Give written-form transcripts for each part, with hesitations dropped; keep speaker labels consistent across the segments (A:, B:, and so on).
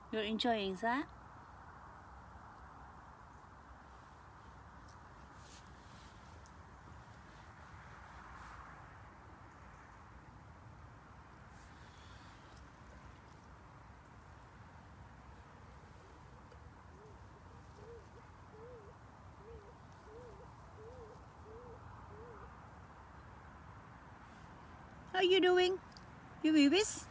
A: You're enjoying that? How are you doing? You babies?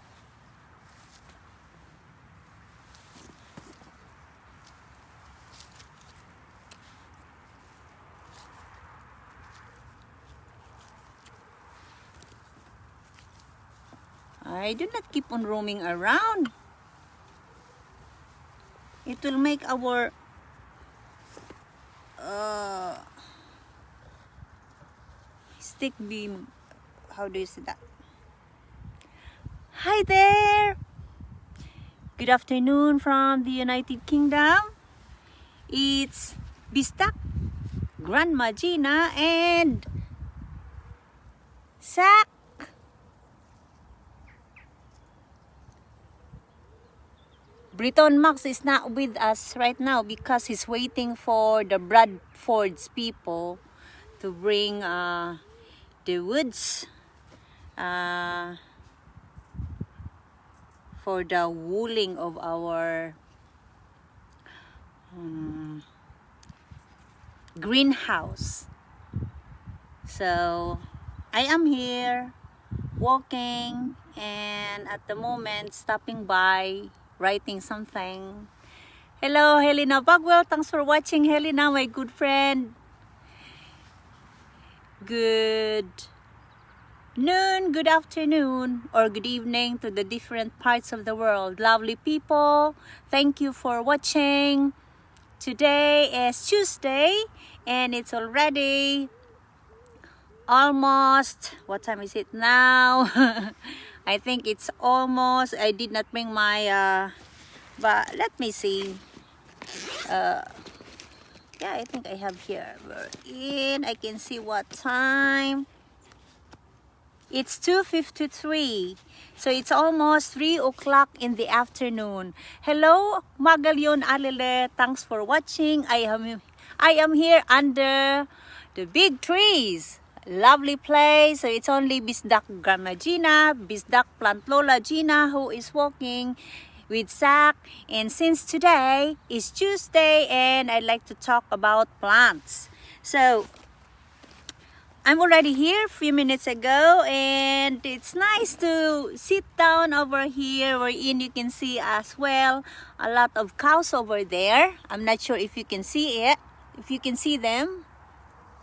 A: I do not keep on roaming around. It will make our stick beam. How do you say that? Hi there! Good afternoon from the United Kingdom. It's BisDak, Grandma Gina, and Zach. Britton Max is not with us right now because he's waiting for the Bradford's people to bring the woods for the wooling of our greenhouse. So I am here walking and at the moment stopping by, writing something. Hello, Helena Bagwell. Thanks for watching, Helena, my good friend. Good noon, good afternoon, or good evening to the different parts of the world. Lovely people, thank you for watching. Today is Tuesday and it's already almost, what time is it now? I think it's almost, I did not bring my, but let me see. Yeah, I think I have here. I can see what time. It's 2:53. So it's almost 3 o'clock in the afternoon. Hello, Magalyon Alele. Thanks for watching. I am here under the big trees. Lovely place. So it's only BisDak Grandma Gina, BisDakPlantLola Gina who is walking with Zach. And since today is Tuesday and I'd like to talk about plants. So I'm already here a few minutes ago and it's nice to sit down over here wherein you can see as well a lot of cows over there. I'm not sure if you can see it. If you can see them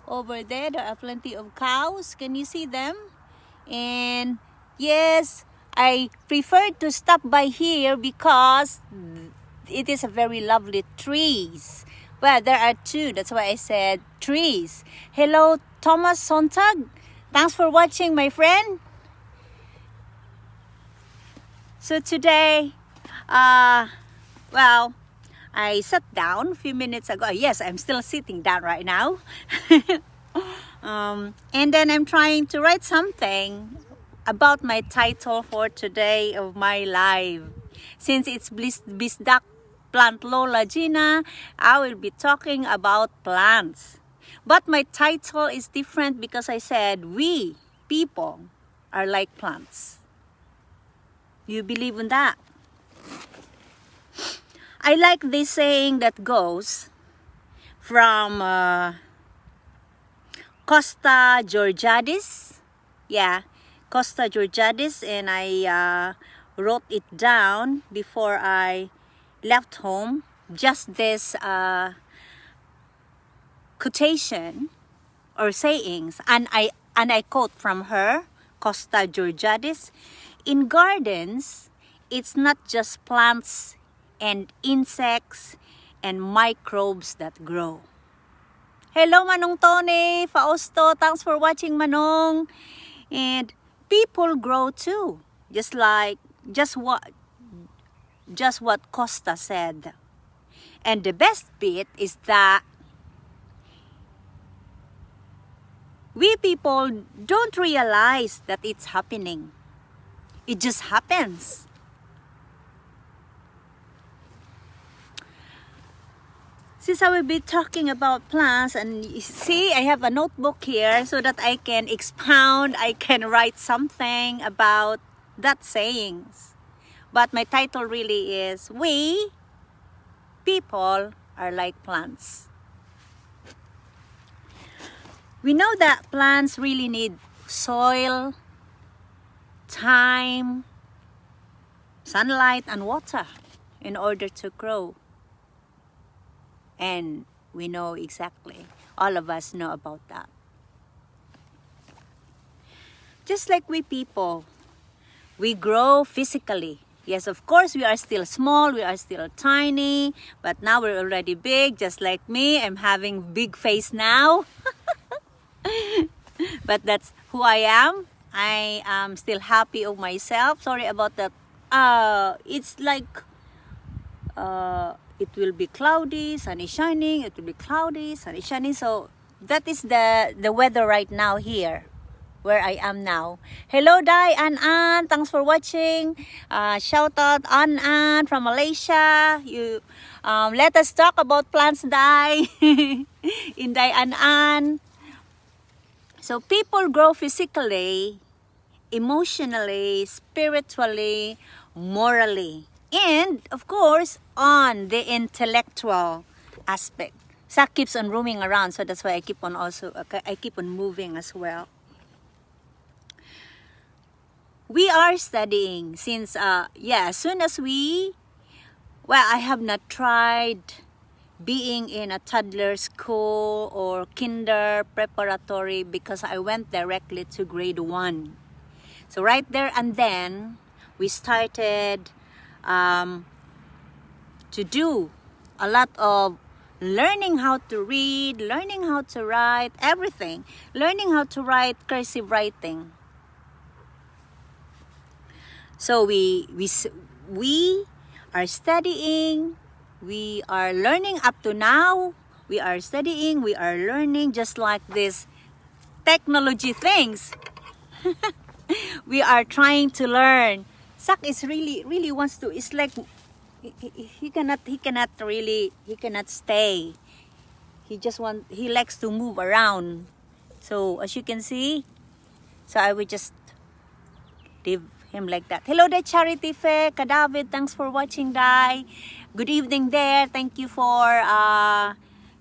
A: over there are plenty of cows. Can you see them? And yes, I prefer to stop by here because it is a very lovely trees. Well, there are two. That's why I said trees. Hello, Thomas Sontag. Thanks for watching, my friend. So today, well, I sat down a few minutes ago. Yes, I'm still sitting down right now. And then I'm trying to write something about my title for today of my live. Since it's BisDakPlantLola Gina, I will be talking about plants. But my title is different because I said we people are like plants. You believe in that? I like this saying that goes from Costa Georgiadis. Yeah, Costa Georgiadis, and I wrote it down before I left home. Just this quotation or sayings, and I quote from her, Costa Georgiadis. In gardens, it's not just plants and insects and microbes that grow. Hello, Manong Tony Fausto. Thanks for watching, Manong. And people grow too, just what Costa said. And the best bit is that we people don't realize that it's happening. It just happens. Since I will be talking about plants, and you see, I have a notebook here so that I can expound, I can write something about that sayings. But my title really is, we people are like plants. We know that plants really need soil, time, sunlight, and water in order to grow. And we know exactly, all of us know about that. Just like we people, we grow physically. Yes, of course, we are still small, we are still tiny, but now we're already big, just like me. I'm having big face now. But that's who I am. I am still happy of myself. Sorry about that. It's like it will be cloudy, sunny shining. It will be cloudy, sunny shining. So that is the weather right now here, where I am now. Hello, Dai, An. Thanks for watching. Shout out An from Malaysia. You let us talk about plants, Dai. In Dai An. So people grow physically, emotionally, spiritually, morally, and of course on the intellectual aspect. Zach keeps on roaming around, so that's why I keep on moving as well. We are studying since as soon as I have not tried being in a toddler school or kinder preparatory because I went directly to grade 1. So right there and then we started to do a lot of learning how to read, learning how to write, everything, learning how to write cursive writing. So we are studying, we are learning up to now. We are studying, we are learning, just like this technology things. We are trying to learn. Zach is really wants to. It's like he cannot stay. He likes to move around. So as you can see, so I will just leave him like that. Hello there, Charity Fe, Kadavid, thanks for watching, Dai. Good evening there. Thank you for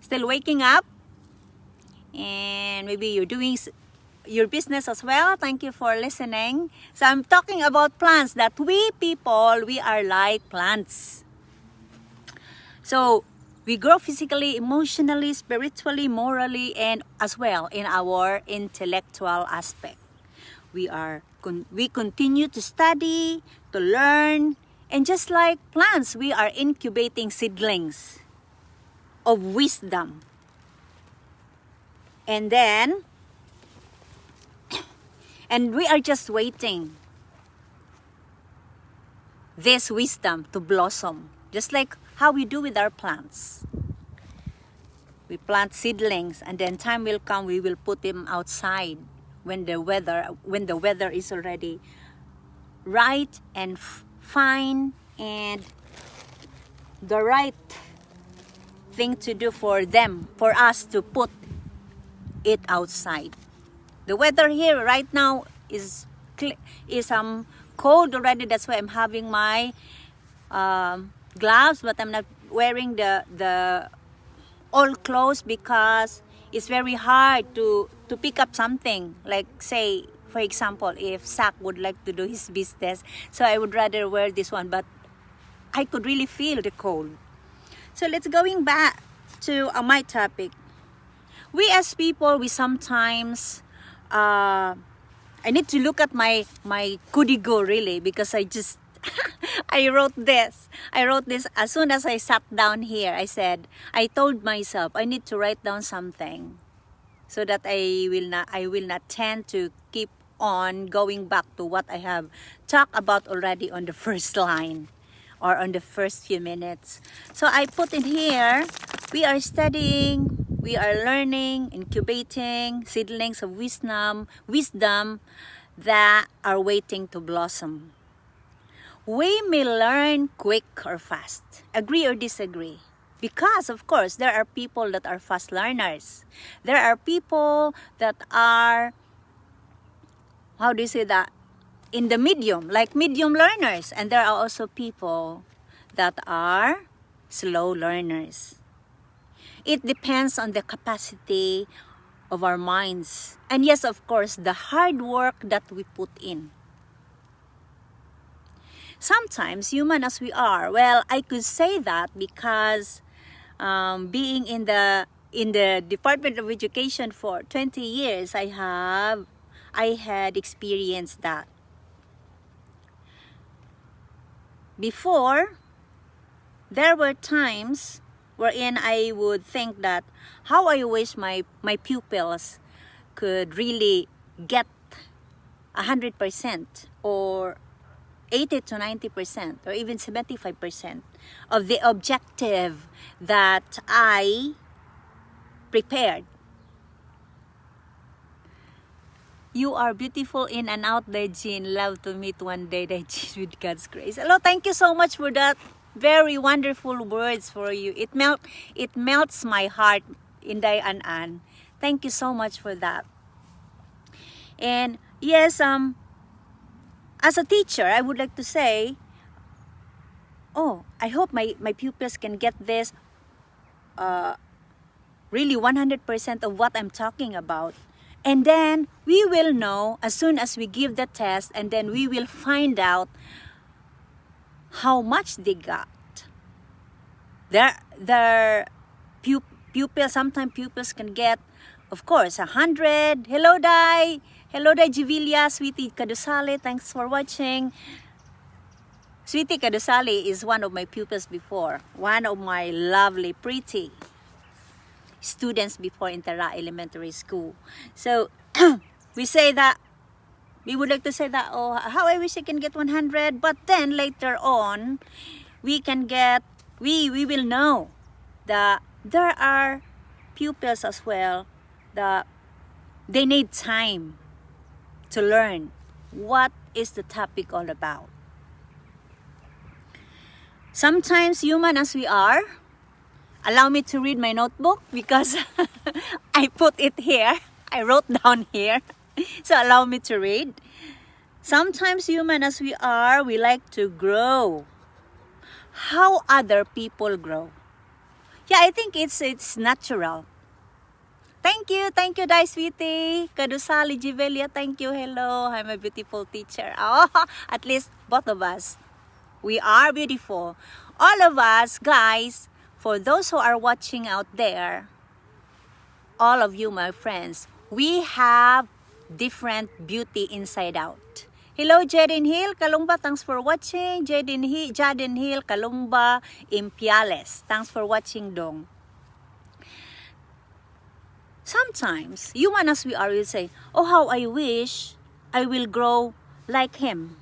A: still waking up, and maybe you're doing your business as well. Thank you for listening. So I'm talking about plants, that we people, we are like plants. So we grow physically, emotionally, spiritually, morally, and as well in our intellectual aspect. We continue to study, to learn, and just like plants, we are incubating seedlings of wisdom. And we are just waiting this wisdom to blossom, just like how we do with our plants. We plant seedlings, and then time will come, we will put them outside when the weather is already right and fine, and the right thing to do for us to put it outside. The weather here right now is cold already. That's why I'm having my gloves, but I'm not wearing the all clothes because it's very hard to pick up something. Like, say, for example, if Zach would like to do his business, so I would rather wear this one, but I could really feel the cold. So let's going back to my topic. We as people, we sometimes I need to look at my kudigo really, because I wrote this as soon as I sat down here. I told myself I need to write down something so that I will not tend to keep on going back to what I have talked about already on the first line or on the first few minutes. So I put in here, we are studying, we are learning, incubating seedlings of wisdom that are waiting to blossom. We may learn quick or fast. Agree or disagree? Because, of course, there are people that are fast learners. There are people that are, how do you say that? In the medium, like medium learners. And there are also people that are slow learners. It depends on the capacity of our minds. And yes, of course, the hard work that we put in. Sometimes, human as we are, well, I could say that because being in the Department of Education for 20 years, I had experienced that. Before, there were times wherein I would think that how I wish my pupils could really get 100% or 80 to 90% or even 75% of the objective that I prepared. You are beautiful in and out there, Jean. Love to meet one day, Jean, with God's grace. Hello, thank you so much for that very wonderful words for you. It melts my heart, Inday An. Thank you so much for that. And yes, as a teacher, I would like to say, oh, I hope my pupils can get this really 100% of what I'm talking about. And then we will know as soon as we give the test, and then we will find out how much they got. Their pupils, sometimes pupils can get, of course, 100. Hello, Dai. Hello, Dai Jivilia, Sweetie Kadusali. Thanks for watching. Sweetie Kadusali is one of my pupils before. One of my lovely, pretty students before in Tara Elementary School. So, we say that, we would like to say that, oh, how I wish I can get 100. But then, later on, we can get, we will know that there are pupils as well that they need time to learn what is the topic all about. Sometimes, human as we are, allow me to read my notebook because I put it here. I wrote down here. So allow me to read. Sometimes, human as we are, we like to grow how other people grow. Yeah, I think it's natural. Thank you, Dai Sweetie. Kadusali Jivelia, thank you. Hello, I'm a beautiful teacher. Oh, at least both of us, we are beautiful. All of us, guys, for those who are watching out there, all of you, my friends, we have different beauty inside out. Hello, Jaden Hill, Kalumba, thanks for watching. Jaden Hill, Kalumba, Impiales, thanks for watching, Dong. Sometimes, human as we are, will say, oh, how I wish I will grow like him,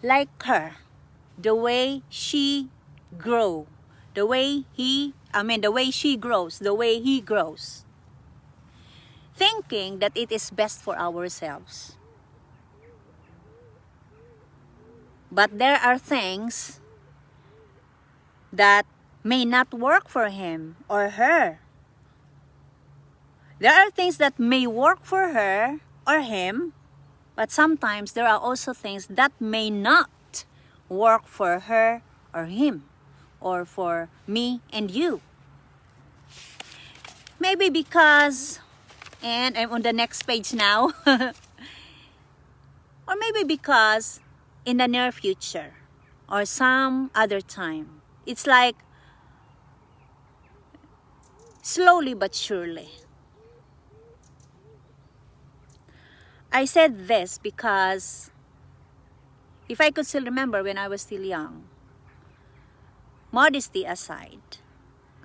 A: like her, the way she grow, the way she grows, the way he grows. Thinking that it is best for ourselves. But there are things that may not work for him or her. There are things that may work for her or him, but sometimes there are also things that may not work for her or him, or for me and you. Maybe because, and I'm on the next page now, or maybe because in the near future or some other time, it's like slowly but surely. I said this because if I could still remember when I was still young, modesty aside,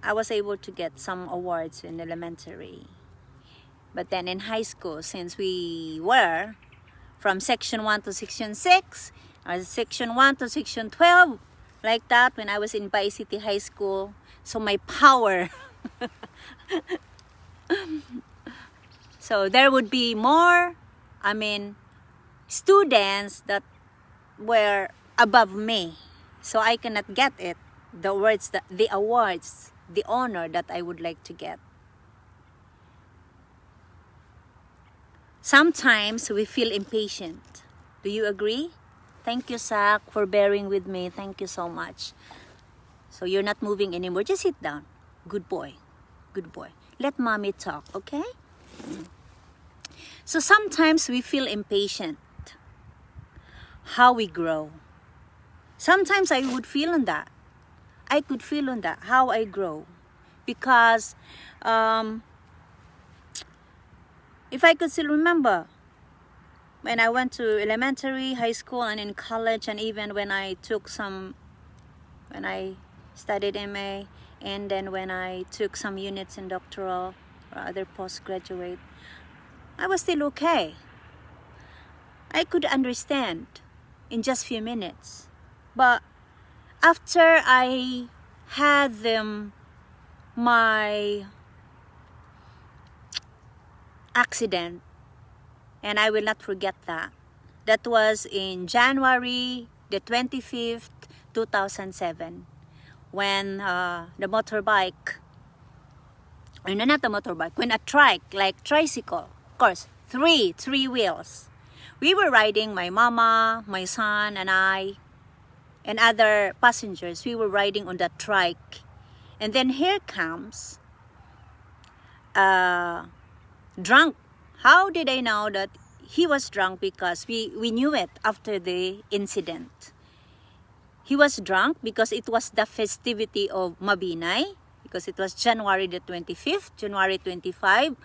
A: I was able to get some awards in elementary. But then in high school, since we were from section 1 to section 6, or section 1 to section 12, like that, when I was in Bay City High School, so my power, so there would be more, students that were above me. So I cannot get it. The awards the honor that I would like to get. Sometimes we feel impatient. Do you agree? Thank you, Zach, for bearing with me. Thank you so much. So you're not moving anymore. Just sit down. Good boy. Good boy. Let mommy talk, okay? So sometimes we feel impatient. How we grow. Sometimes I would feel on that. I could feel on that, how I grow. Because if I could still remember, when I went to elementary, high school, and in college, and even when I studied MA, and then when I took some units in doctoral or other postgraduate, I was still okay. I could understand in just few minutes. But after I had my accident, and I will not forget that. That was in January the 25th, 2007, when the motorbike, or no, not the motorbike, when a trike, like tricycle, of course, three wheels. We were riding, my mama, my son, and I, and other passengers. We were riding on that trike. And then here comes drunk. How did I know that he was drunk? Because we knew it after the incident. He was drunk because it was the festivity of Mabinay, because it was January the 25th, January 25.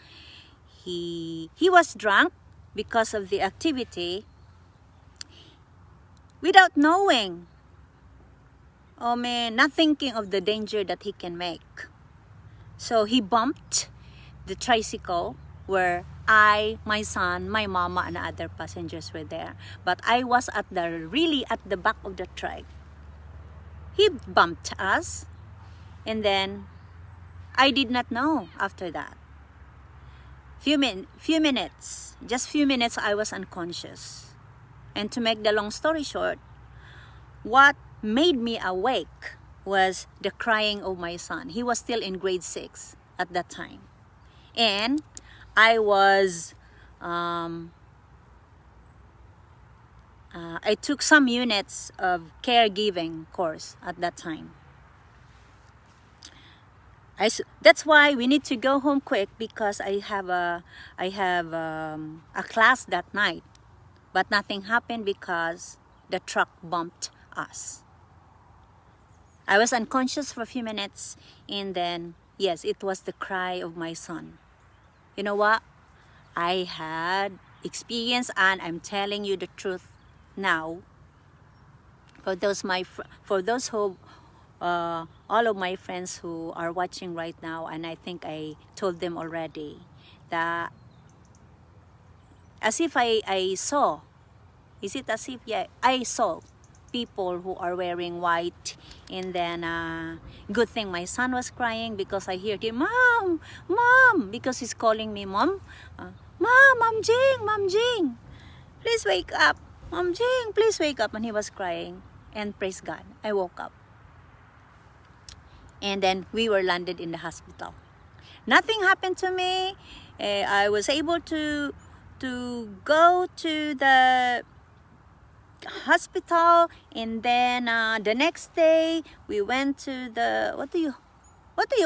A: He was drunk because of the activity without knowing. Oh man, not thinking of the danger that he can make. So he bumped the tricycle where I, my son, my mama, and other passengers were there. But I was really at the back of the trike. He bumped us, and then I did not know after that. Few minutes, just few minutes, I was unconscious. And to make the long story short, what made me awake was the crying of my son. He was still in grade 6 at that time. And I took some units of caregiving course at that time. That's why we need to go home quick, because I have a class that night. But nothing happened because the truck bumped us. I was unconscious for a few minutes, and then, yes, it was the cry of my son. You know what? I had experience, and I'm telling you the truth now. For those who, all of my friends who are watching right now, and I think I told them already, that as if I saw, is it as if, yeah, I saw people who are wearing white, and then good thing my son was crying, because I heard him, Mom, Mom, because he's calling me Mom. Mom Jing, please wake up. Mom Jing, please wake up. And he was crying, and praise God, I woke up. And then we were landed in the hospital. Nothing happened to me. I was able to go to the hospital, and then the next day we went to the, what do you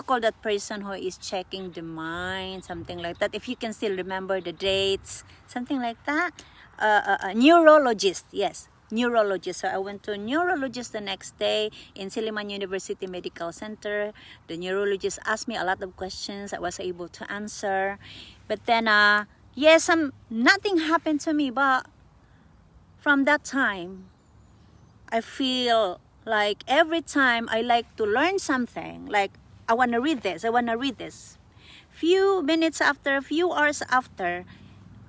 A: call that person who is checking the mind, something like that, if you can still remember the dates, something like that. A neurologist, yes, neurologist. So I went to a neurologist the next day in Silliman University Medical Center. The neurologist asked me a lot of questions. I was able to answer, but then yes, nothing happened to me. But from that time, I feel like every time I like to learn something, like I want to read this, few minutes after, few hours after,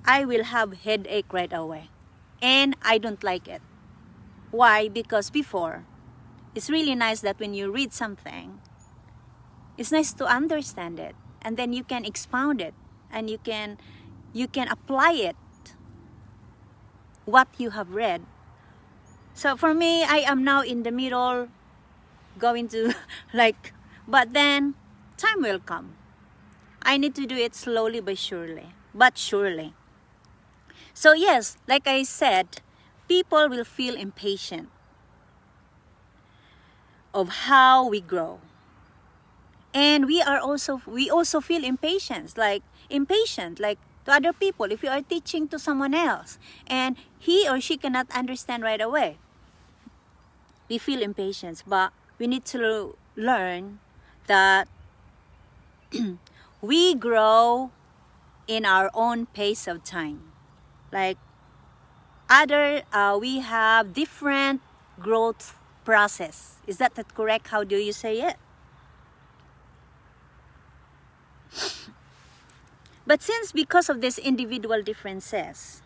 A: I will have headache right away. And I don't like it. Why? Because before, it's really nice that when you read something, it's nice to understand it, and then you can expound it, and you can apply it, what you have read. So for me, I am now in the middle, going to like, but then time will come. I need to do it slowly but surely. But surely. So yes, like I said, people will feel impatient of how we grow. And we also feel impatient like to other people if you are teaching to someone else and he or she cannot understand right away. We feel impatient, but we need to learn that we grow in our own pace of time. Like we have different growth process. Is that correct? How do you say it? But because of these individual differences,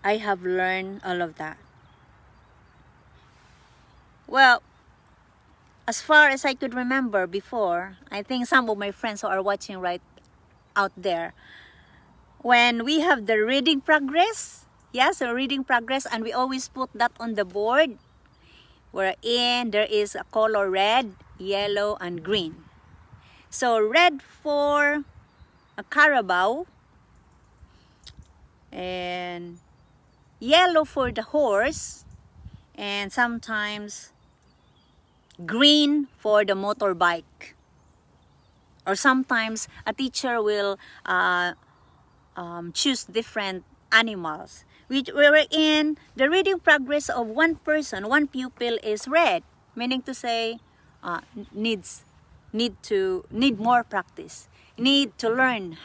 A: I have learned all of that. Well, as far as I could remember before, I think some of my friends who are watching right out there, when we have the reading progress, yes, the reading progress, and we always put that on the board, wherein there is a color red, yellow, and green. So red for a carabao, and yellow for the horse, and sometimes green for the motorbike. Or sometimes a teacher will choose different animals, wherein the reading progress of one person, one pupil is red, meaning to say need more practice, need to learn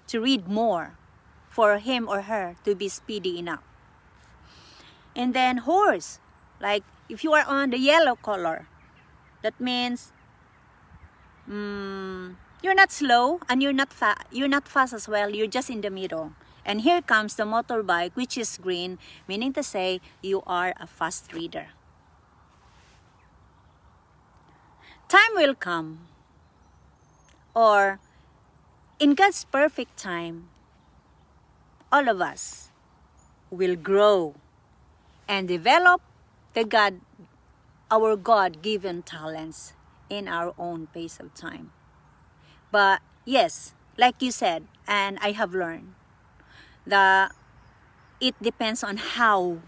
A: to read more for him or her to be speedy enough. And then horse, like if you are on the yellow color, that means you're not slow and you're not fast as well, you're just in the middle. And here comes the motorbike, which is green, meaning to say you are a fast reader. Time will come, or in God's perfect time, all of us will grow and develop our God-given talents in our own pace of time. But yes, like you said, and I have learned, that it depends on how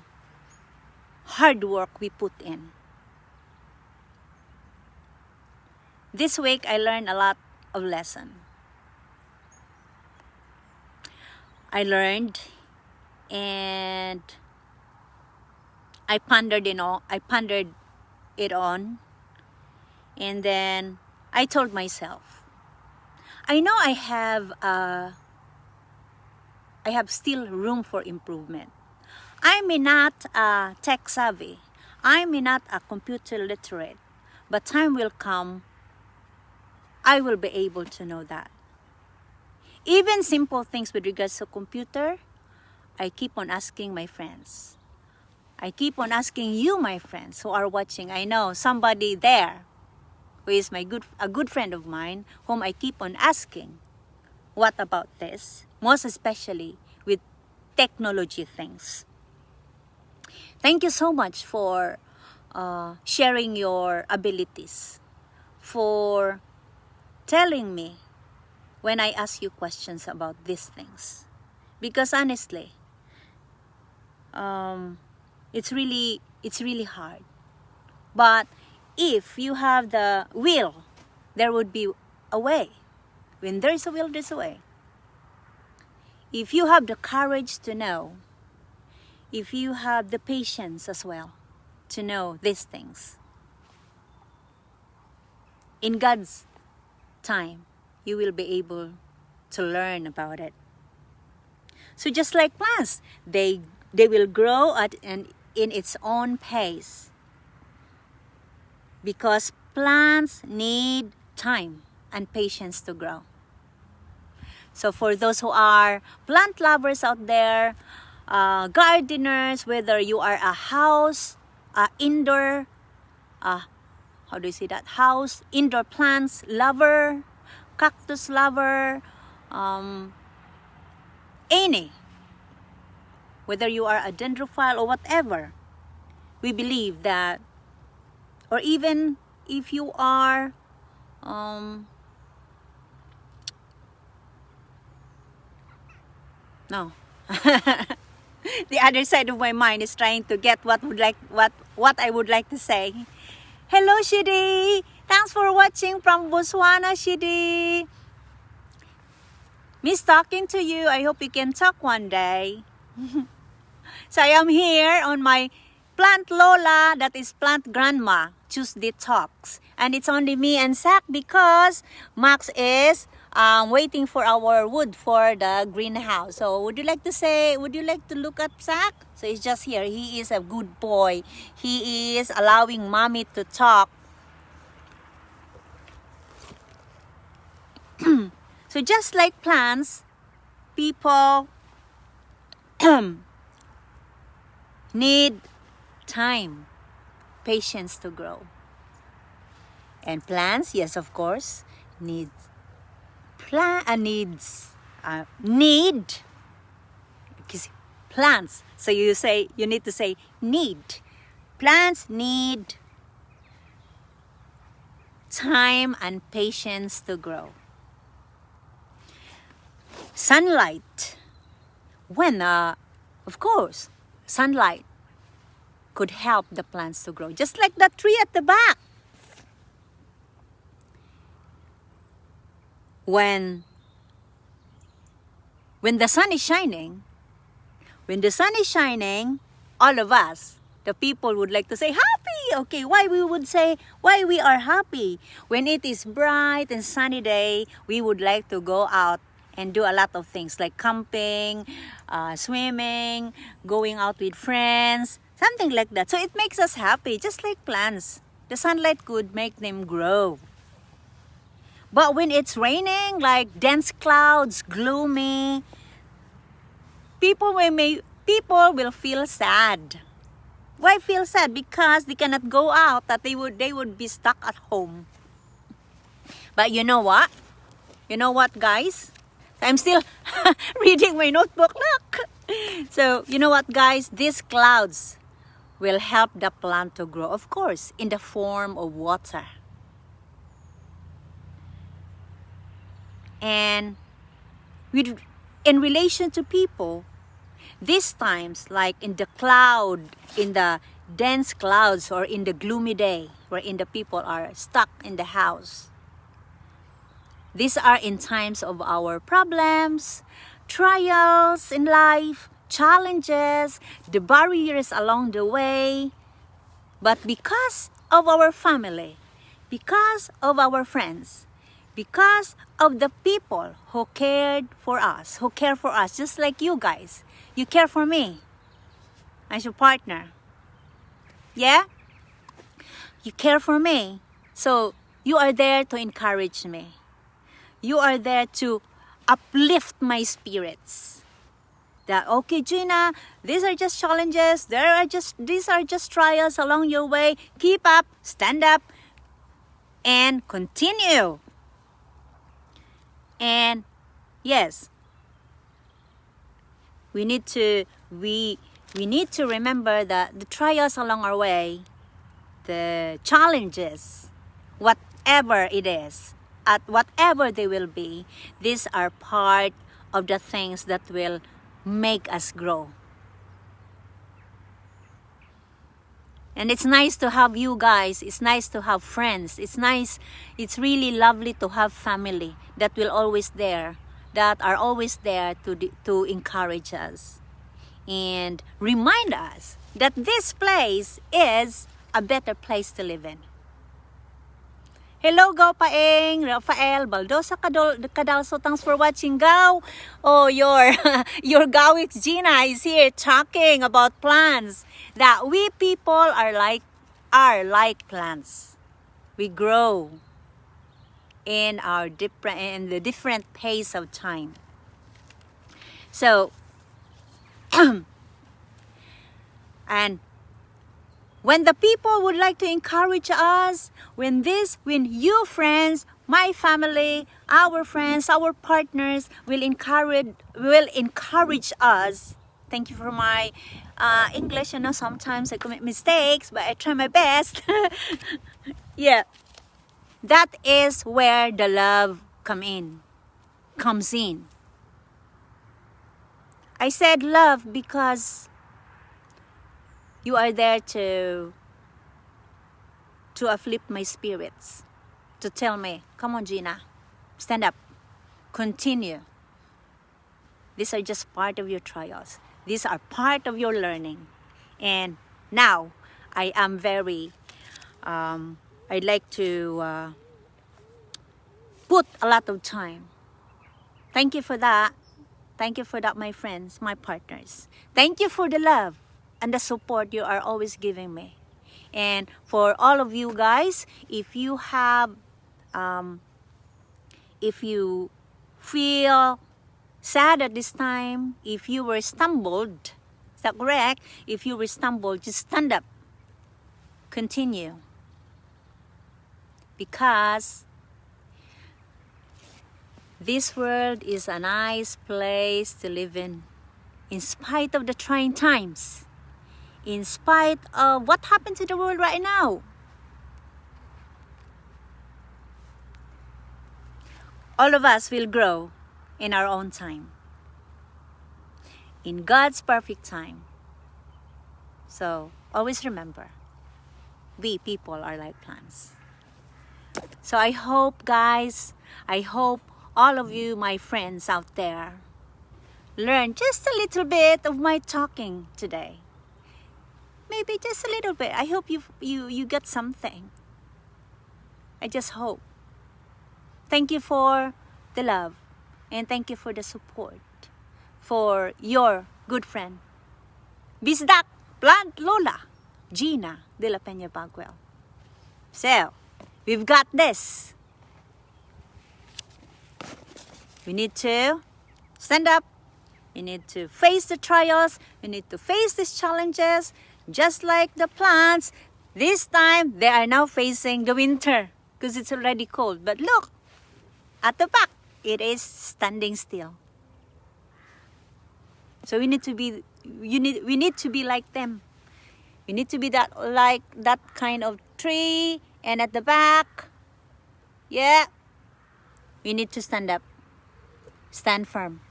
A: hard work we put in. This week, I learned a lot of lessons. I learned and I pondered it on, and then I told myself, I know I have still room for improvement. I may not tech savvy, I may not a computer literate, but time will come, I will be able to know that. Even simple things with regards to computer, I keep on asking my friends. I keep on asking you, my friends who are watching. I know somebody there who is a good friend of mine, whom I keep on asking, what about this? Most especially with technology things. Thank you so much for sharing your abilities, for telling me when I ask you questions about these things. Because honestly, it's really hard. But if you have the will, there would be a way. When there's a will, there's a way. If you have the courage to know, if you have the patience as well to know these things, in God's time, you will be able to learn about it. So just like plants, they will grow in its own pace, because plants need time and patience to grow. So for those who are plant lovers out there, gardeners, whether you are a house, indoor, how do you say that? House, indoor plants lover, cactus lover, any, whether you are a dendrophile or whatever, we believe that, or even if you are No. The other side of my mind is trying to get what I would like to say. Hello, Shidi. Thanks for watching from Botswana, Shidi. Miss talking to you. I hope we can talk one day. So I am here on my Plant Lola, that is Plant Grandma, Tuesday Talks. And it's only me and Zach because Max is waiting for our wood for the greenhouse. So would you like to look at Zach? So he's just here. He is a good boy. He is allowing mommy to talk. So just like plants, people need time, patience to grow. And plants, yes, of course, need plants. So you need to say need. Plants need time and patience to grow. Sunlight, of course, sunlight could help the plants to grow, just like that tree at the back. When the sun is shining, all of us, the people would like to say happy. Okay, why we are happy? When it is bright and sunny day, we would like to go out and do a lot of things like camping, swimming, going out with friends, something like that. So it makes us happy, just like plants. The sunlight could make them grow. But when it's raining, like dense clouds, gloomy, people will feel sad. Why feel sad? Because they cannot go out, that they would be stuck at home. But you know what? You know what, guys? I'm still reading my notebook. Look. So, you know what, guys? These clouds will help the plant to grow, of course, in the form of water. And in relation to people, these times, like in the dense clouds or in the gloomy day, wherein the people are stuck in the house, these are in times of our problems, trials in life, challenges, the barriers along the way. But because of our family, because of our friends, because of the people who care for us, just like you guys, you care for me as your partner. Yeah? You care for me. So you are there to encourage me. You are there to uplift my spirits. That, okay, Gina, these are just challenges. These are just trials along your way. Keep up, stand up, and continue. And yes, we need to remember that the trials along our way, the challenges, whatever it is, at whatever they will be, these are part of the things that will make us grow. And it's nice to have you guys. It's nice to have friends. It's really lovely to have family that are always there to encourage us and remind us that this place is a better place to live in. Hello, Gao Paeng, Rafael, Baldosa Cadalso, thanks for watching, Gao. Oh, your Gawix Gina is here talking about plants. That we people are like plants. We grow in the different pace of time. So, and when the people would like to encourage us, when you friends, my family, our friends, our partners will encourage us. Thank you for my English. You know, sometimes I commit mistakes, but I try my best. Yeah. That is where the love comes in. I said love because you are there to uplift my spirits, to tell me, come on Gina, stand up, continue. These are just part of your trials. These are part of your learning. And now, I am very, I'd like to put a lot of time. Thank you for that. Thank you for that, my friends, my partners. Thank you for the love and the support you are always giving me. And for all of you guys, if you have, if you feel sad at this time, if you were stumbled, is that correct? If you were stumbled, just stand up. Continue. Because this world is a nice place to live in spite of the trying times, in spite of what happened to the world right now. All of us will grow in our own time, in God's perfect time. So always remember, we people are like plants. So I hope, guys, I hope all of you, my friends out there, learn just a little bit of my talking today. Maybe just a little bit. I hope you get something. I just hope. Thank you for the love, and thank you for the support for your good friend, BisDakPlantLola, Gina, Dela Pena Bagwell. So, we've got this. We need to stand up. We need to face the trials. We need to face these challenges. Just like the plants, this time they are now facing the winter because it's already cold. But look, at the back, it is standing still. So we need to be, we need to be like them. We need to be like that kind of tree. And at the back, yeah, we need to stand up, stand firm,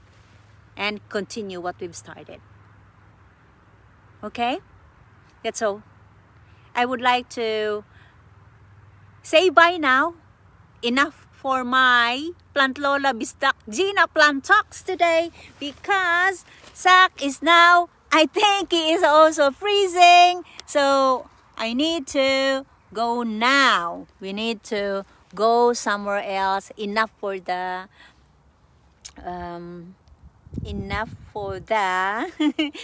A: and continue what we've started. Okay? That's all. I would like to say bye now. Enough for my PlantLola BisDak Gina plant talks today, because Zach is now, I think he is also freezing. So I need to go now. We need to go somewhere else. Enough for the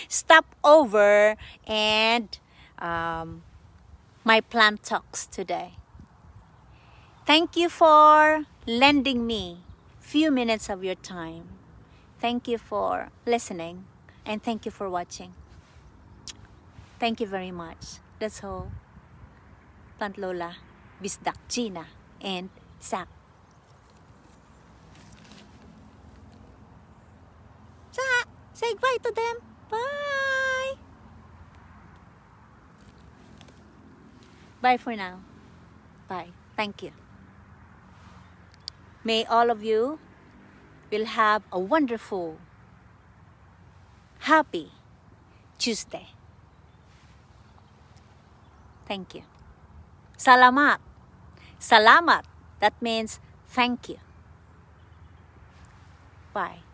A: stopover and my plant talks today. Thank you for lending me few minutes of your time. Thank you for listening, and thank you for watching. Thank you very much. That's all. PlantLola, BisDak, Gina, and Zach. Zach, say bye to them. Bye. Bye for now. Bye. Thank you. May all of you will have a wonderful, happy Tuesday. Thank you. Salamat. Salamat. That means thank you. Bye.